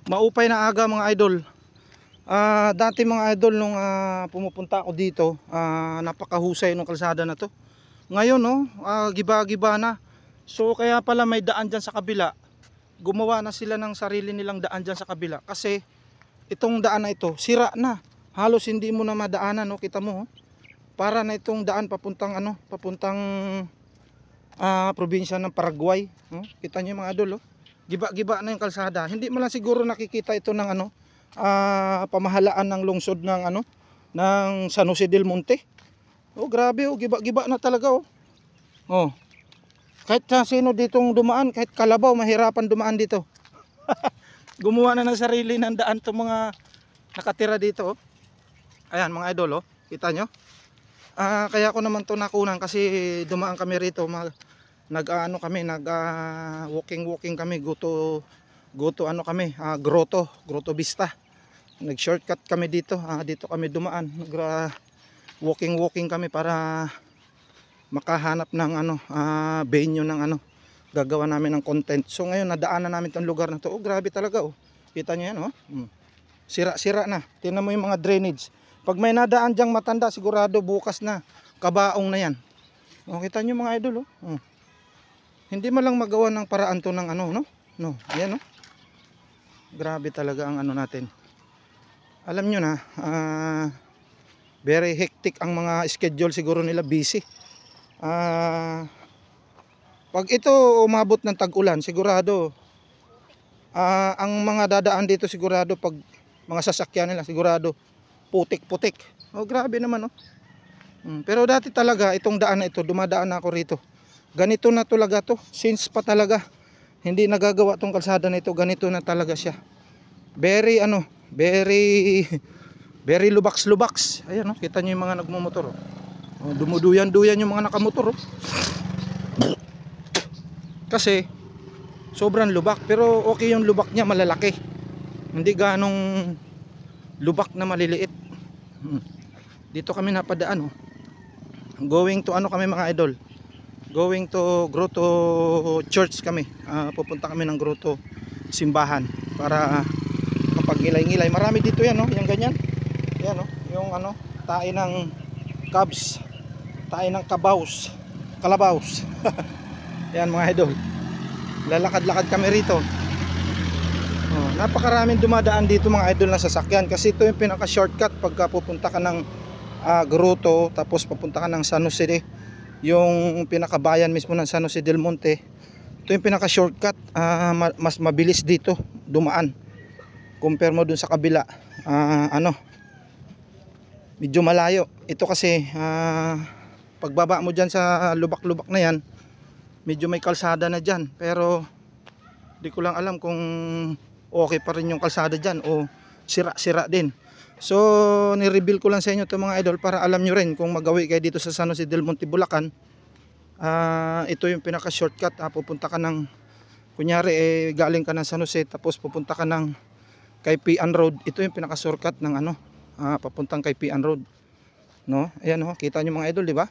maupay na aga mga idol. Dati mga idol nung pumupunta ako dito, napakahusay ng kalsada na to. Ngayon no, giba-giba na. So kaya pala may daan dyan sa kabila. Gumawa na sila ng sarili nilang daan dyan sa kabila. Kasi itong daan na ito, sira na. Halos hindi mo na madaanan, no? Kita mo, oh. Para na itong daan papuntang probinsya ng Paraguay, no? Kita niyo mga idol, oh. Giba-giba na yung kalsada. Hindi mo lang siguro nakikita ito ng pamahalaan ng lungsod ng ng San Jose del Monte. Oh, grabe, oh, giba-giba na talaga, oh. Oh. Kahit sino ditong dumaan, kahit kalabaw, mahirapan dumaan dito. Gumawa na ng sarili ng daan 'tong mga nakatira dito, oh. Ayan mga idol, oh. Kita nyo? Kaya ko naman to nakunan kasi dumaan kami rito, walking kami, go to Grotto Vista. Nag-shortcut kami dito, dito kami dumaan, walking kami para makahanap ng venue ng gagawa namin ng content. So ngayon nadaanan namin tong lugar na to. Oh, grabe talaga, oh. Kita nyo yan, oh. Sira-sira na. Tingnan mo yung mga drainage. Pag may nadaan dyang matanda, sigurado bukas na kabaong na yan. Oh, kita nyo mga idol, oh. Hindi man lang magawa ng paraan to ng no? No, ayan, oh. Grabe talaga ang natin. Alam nyo na, very hectic ang mga schedule siguro nila, busy. Pag ito umabot ng tag-ulan, sigurado ang mga dadaan dito, sigurado pag mga sasakyan nila, sigurado putik-putik. Oh, grabe naman, oh. Pero dati talaga itong daan na ito, dumadaan na ako rito. Ganito na talaga to, since pa talaga hindi nagagawa tong kalsada na ito, ganito na talaga siya. Very very lubaks-lubaks. Ayan, oh, kita niyo yung mga nagmumotor, oh. Oh, dumuduyan-duyan yung mga nakamotor, oh. Kasi sobrang lubak, pero okay yung lubak niya, malalaki. Hindi ganong lubak na maliliit. Dito kami napadaan, oh. Going to kami mga idol, going to Grotto Church kami. Pupunta kami ng Grotto simbahan para kapag-ngilay-ngilay. Marami dito yan, oh, yung ganyan. Yan, oh, yung tae ng Cubs, tae ng Kalabaws. Yan mga idol, lalakad-lakad kami rito. Oh, napakaraming dumadaan dito mga idol na sasakyan, kasi ito yung pinaka shortcut pagka pupunta ka ng Grotto, tapos papunta ka ng San Jose, yung pinakabayan mismo ng San Jose del Monte. Ito yung pinaka shortcut, mas mabilis dito dumaan compare mo dun sa kabila. Medyo malayo ito kasi pagbaba mo dyan sa lubak-lubak na yan, medyo may kalsada na dyan, pero di ko lang alam kung okay pa rin yung kalsada dyan o sira-sira din. So ni-reveal ko lang sa inyo ito mga idol para alam nyo rin kung magawi kayo dito sa San Jose del Monte, Bulacan. Ito yung pinaka shortcut. Pupunta ka ng, kunyari galing ka ng San Jose, tapos pupunta ka ng kay Pian Road. Ito yung pinaka shortcut ng papuntang kay Pian Road, no? Ayan, oh, kita nyo mga idol, di ba?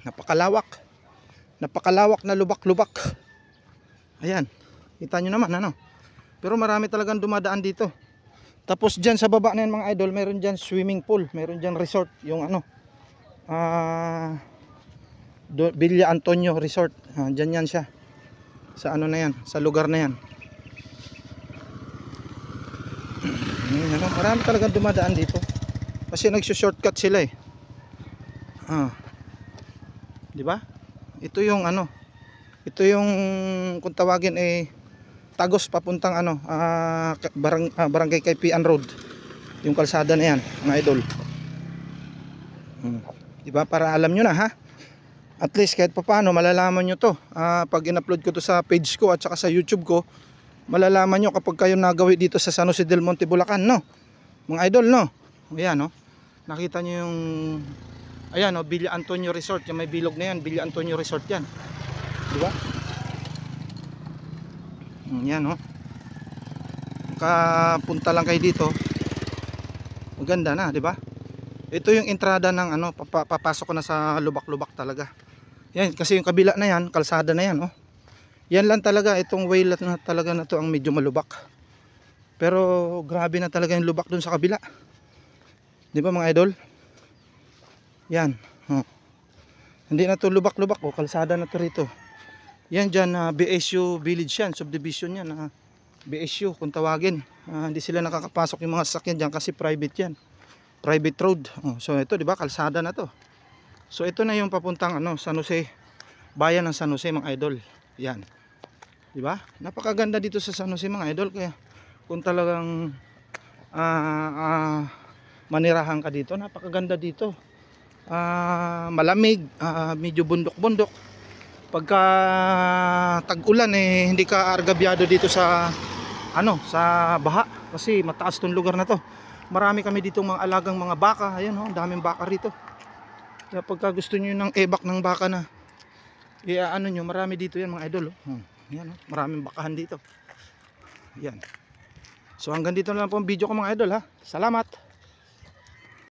Napakalawak na lubak-lubak. Ayan, kita nyo naman, pero marami talagang dumadaan dito. Tapos dyan sa baba na yan mga idol, meron dyan swimming pool, meron dyan resort, yung Villa Antonio Resort. Dyan yan siya, sa na yan, sa lugar na yan. Marami talagang dumadaan dito kasi nagso-shortcut sila, di ba? Ito yung ito yung kung tawagin Tagos papuntang barangay kay Pian Road, yung kalsada na yan mga idol. Di ba, para alam nyo na, at least kahit papaano malalaman nyo to. Pag in-upload ko to sa page ko at saka sa YouTube ko, malalaman nyo kapag kayo nagawi dito sa San Jose del Monte, Bulacan, no mga idol, no? Ayan, no, nakita nyo yung ayan, no, Villa Antonio Resort, yung may bilog na yan, Villa Antonio Resort yan, di ba? Yan, no, kapunta lang kayo dito, maganda na, di ba? Ito yung entrada ng papasok ko na sa lubak-lubak talaga. Yan, kasi yung kabila na yan, kalsada na yan, oh. Yan lang talaga, itong way na talaga na to ang medyo malubak. Pero grabe na talaga yung lubak dun sa kabila. Di ba mga idol? Yan. Oh. Hindi na to lubak-lubak. Oh, kalsada na to rito. Yan dyan, BSU Village yan. Subdivision yan. BSU kung tawagin. Hindi sila nakakapasok yung mga sasakyan dyan kasi private yan. Private road. Oh, so ito, di ba? Kalsada na to. So ito na yung papuntang San Jose. Bayan ng San Jose mga idol. Yan. Di ba? Napakaganda dito sa San Jose mga idol. Kaya kung talagang manirahan ka dito, napakaganda dito. Malamig, medyo bundok-bundok. Pagka tag-ulan hindi ka argabyado dito sa sa baha kasi mataas tong lugar na to. Marami kami dito mga alagang mga baka. Ayan ang daming baka rito. Kaya pagka gusto niyo ng ebak ng baka na nyo, marami dito yan mga idol. Yan, maraming bakahan dito. Yan. So hanggang dito na lang po ang video ko mga idol ha. Salamat.